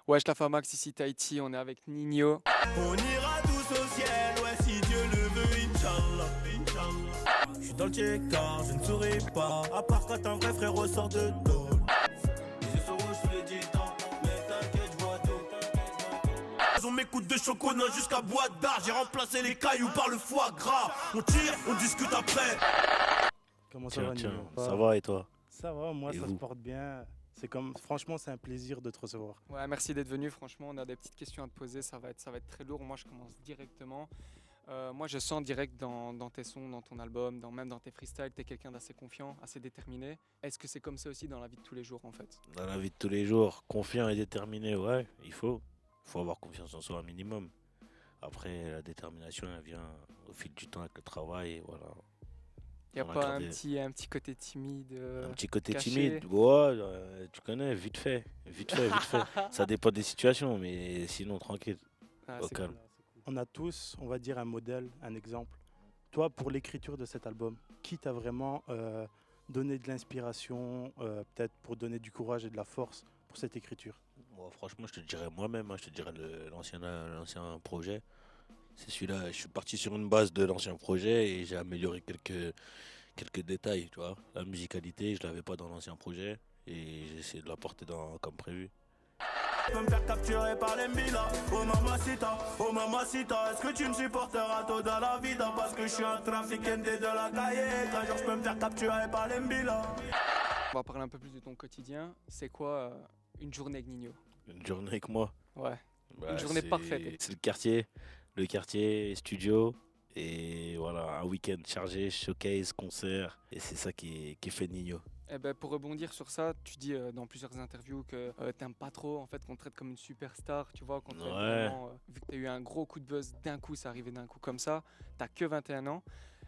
Wesh la Famax, ici Tahiti, on est avec Nino. On ira tous au ciel, ouais, si Dieu le veut, Inch'Allah, Inch'Allah. Je suis dans le check-car, je ne souris pas, à part quand un vrai frère ressort de dos. Les yeux sont rouges sous les 10 ans, mais t'inquiète, je vois tout. On m'écoute de chocolat jusqu'à boîte d'art, j'ai remplacé les cailloux par le foie gras. On tire, on discute après. Comment ça va, Tiens, Nino? ça va et toi? Ça va, moi Et ça se vous? porte bien. Franchement, c'est un plaisir de te recevoir. Ouais, merci d'être venu, franchement, on a des petites questions à te poser, ça va être très lourd. Moi, je commence directement. Moi, je sens direct dans tes sons, dans ton album, même dans tes freestyles, tu es quelqu'un d'assez confiant, assez déterminé. Est-ce que c'est comme ça aussi dans la vie de tous les jours, en fait? Dans la vie de tous les jours, confiant et déterminé, ouais, il faut. Faut avoir confiance en soi un minimum. Après, la détermination, elle vient au fil du temps avec le travail, et voilà. Il n'y a On a pas gardé- un petit côté timide Un petit côté caché. timide, ouais, tu connais, vite fait, vite fait, vite fait. Ça dépend des situations, mais sinon, tranquille. Ah, Au c'est calme. cool. On a tous, on va dire, un modèle, un exemple. Toi, pour l'écriture de cet album, qui t'a vraiment donné de l'inspiration, peut-être pour donner du courage et de la force pour cette écriture? Bon, franchement, je te dirais moi-même, hein, je te dirais l'ancien projet. C'est celui-là, je suis parti sur une base de l'ancien projet et j'ai amélioré quelques détails, tu vois. La musicalité, je l'avais pas dans l'ancien projet et j'ai essayé de l'apporter comme prévu. Je peux me faire capturer par les Mbila. Oh mamacita, est-ce que tu me supporteras tôt dans la vida? Parce que je suis un trafiquant de la cahier. Qu'un jour je peux me faire capturer par les Mbila. On va parler un peu plus de ton quotidien. C'est quoi une journée avec Nino? Une journée avec moi. Ouais. Bah, journée c'est- parfaite. C'est le quartier, studio et voilà, un week-end chargé, showcase, concert et c'est ça qui fait Nino. Eh ben, pour rebondir sur ça, tu dis dans plusieurs interviews que t'aimes pas trop en fait qu'on te traite comme une superstar, tu vois, qu'on te traite Ouais. vraiment, vu que t'as eu un gros coup de buzz d'un coup, c'est arrivé d'un coup comme ça, t'as que 21 ans.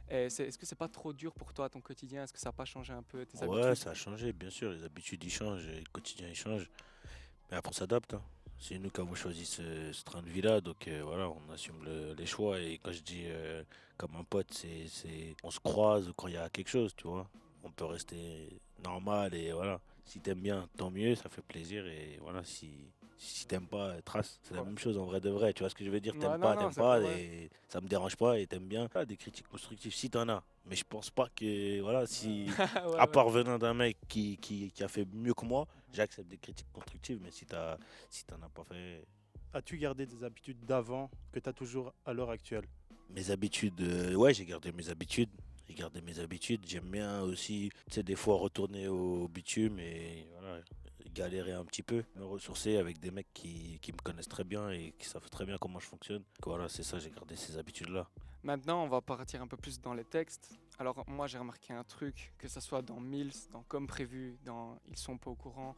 Et est-ce que c'est pas trop dur pour toi ton quotidien? Est-ce que ça a pas changé un peu tes Ouais, habitudes? ça a changé, bien sûr, les habitudes ils changent, et le quotidien il change. Mais après on s'adapte, hein. C'est nous qui avons choisi ce train de vie-là, donc voilà, on assume les choix. Et quand je dis comme un pote, on se croise quand il y a quelque chose, tu vois. On peut rester normal et voilà. Si t'aimes bien, tant mieux, ça fait plaisir. Et voilà, si t'aimes pas, trace. C'est la Ouais. même chose en vrai de vrai, tu vois ce que je veux dire. Ouais, T'aimes non, pas, non, c'est pas, vrai. et ça me dérange pas, et t'aimes bien. Ah, des critiques constructives, si t'en as. Mais je pense pas que, voilà, si. Ouais, À ouais. part venant d'un mec qui a fait mieux que moi, j'accepte des critiques constructives, mais si t'en as pas fait. As-tu gardé des habitudes d'avant que tu as toujours à l'heure actuelle? Mes habitudes, ouais, j'ai gardé mes habitudes. J'ai gardé mes habitudes. J'aime bien aussi, tu sais, des fois retourner au bitume et voilà, galérer un petit peu, me ressourcer avec des mecs qui me connaissent très bien et qui savent très bien comment je fonctionne. Voilà, c'est ça, j'ai gardé ces habitudes-là. Maintenant, on va partir un peu plus dans les textes. Alors moi, j'ai remarqué un truc, que ce soit dans Mills, dans Comme prévu, dans Ils sont pas au courant.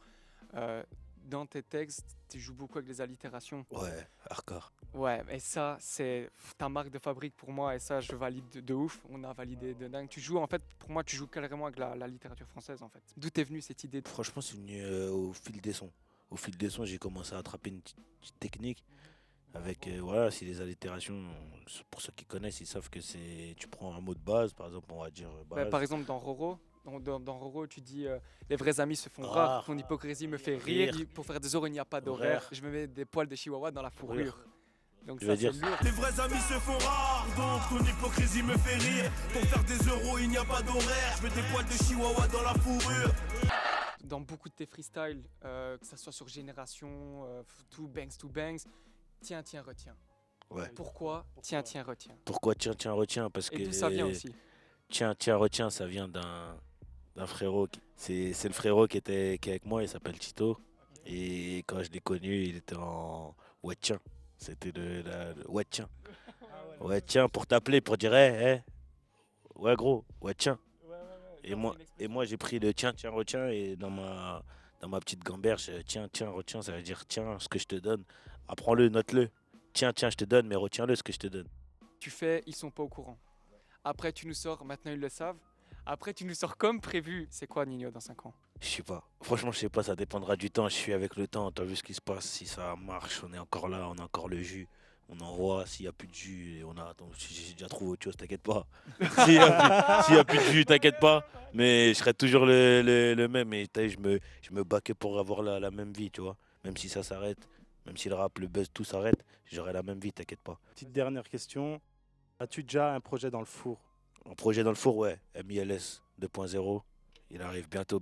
Dans tes textes, tu joues beaucoup avec les allitérations. Ouais, hardcore. Ouais, et ça, c'est ta marque de fabrique pour moi, et ça, je valide de ouf. On a validé de dingue. Tu joues, en fait, pour moi, tu joues carrément avec la littérature française, en fait. D'où t'es venue cette idée Franchement, c'est venu au fil des sons. Au fil des sons, j'ai commencé à attraper une petite technique. Avec, voilà, si les allitérations, pour ceux qui connaissent, ils savent que c'est. Tu prends un mot de base, par exemple, on va dire base. Par exemple, dans Roro, dans Roro, tu dis les vrais amis se font Rare. rares, ton hypocrisie me fait rire. Rire. Pour faire des heures, il n'y a pas d'horaire. Horaire. Je me mets des poils de chihuahua dans la fourrure. Donc Je ça, veux c'est dire- lourd. Les vrais amis se font rares, donc ton hypocrisie me fait rire. Pour faire des euros, il n'y a pas d'horaire. Je mets des poils de chihuahua dans la fourrure. Dans beaucoup de tes freestyles, que ce soit sur Génération, tout Banks, tiens, retiens. Ouais. Pourquoi tiens, retiens? Pourquoi tiens, retiens? Parce Et que. d'où ça vient aussi? Tiens, retiens, ça vient d'un frérot. C'est le frérot qui est avec moi, il s'appelle Tito. Et quand je l'ai connu, il était en. Ouais, tiens. C'était ouais, tiens. Ouais, tiens, pour t'appeler, pour dire, ouais, gros, ouais, tiens. Et moi j'ai pris le tiens, retiens, et dans ma petite gamberge, tiens, retiens, ça veut dire tiens, ce que je te donne, apprends-le, note-le. Tiens, je te donne, mais retiens-le ce que je te donne. Tu fais, ils sont pas au courant. Après, tu nous sors, maintenant ils le savent. Après, tu nous sors comme prévu. C'est quoi, Nino, dans 5 ans? Je sais pas. Franchement, je sais pas, ça dépendra du temps. Je suis avec le temps, t'as vu ce qui se passe. Si ça marche, on est encore là, on a encore le jus. On envoie, s'il y a plus de jus, et on a. Attends, j'ai déjà trouvé autre chose, t'inquiète pas. S'il y a plus de jus, t'inquiète pas. Mais je serai toujours le même. Et je me bats que pour avoir la même vie, tu vois. Même si ça s'arrête, Même si le rap, le buzz, tout s'arrête, j'aurai la même vie, t'inquiète pas. Petite dernière question. As-tu déjà un projet dans le four? Un projet dans le four, ouais. MILS 2.0. Il arrive bientôt.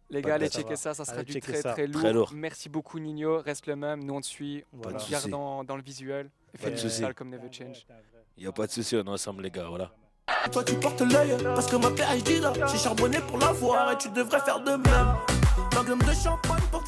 Les Pas gars, de allez date. checker ça sera Allez du checker très ça. très lourd. Très lourd. Merci beaucoup Nino, reste le même, nous on te suit, Voilà. de on te garde souci. dans le visuel. Et fais Pas de du souci. sale comme Never Change. Il n'y a pas de souci, on est ensemble, les gars, voilà. Toi tu portes l'œil parce que ma PhD là, j'ai charbonné pour l'avoir et tu devrais faire de même. Magnum de champagne pour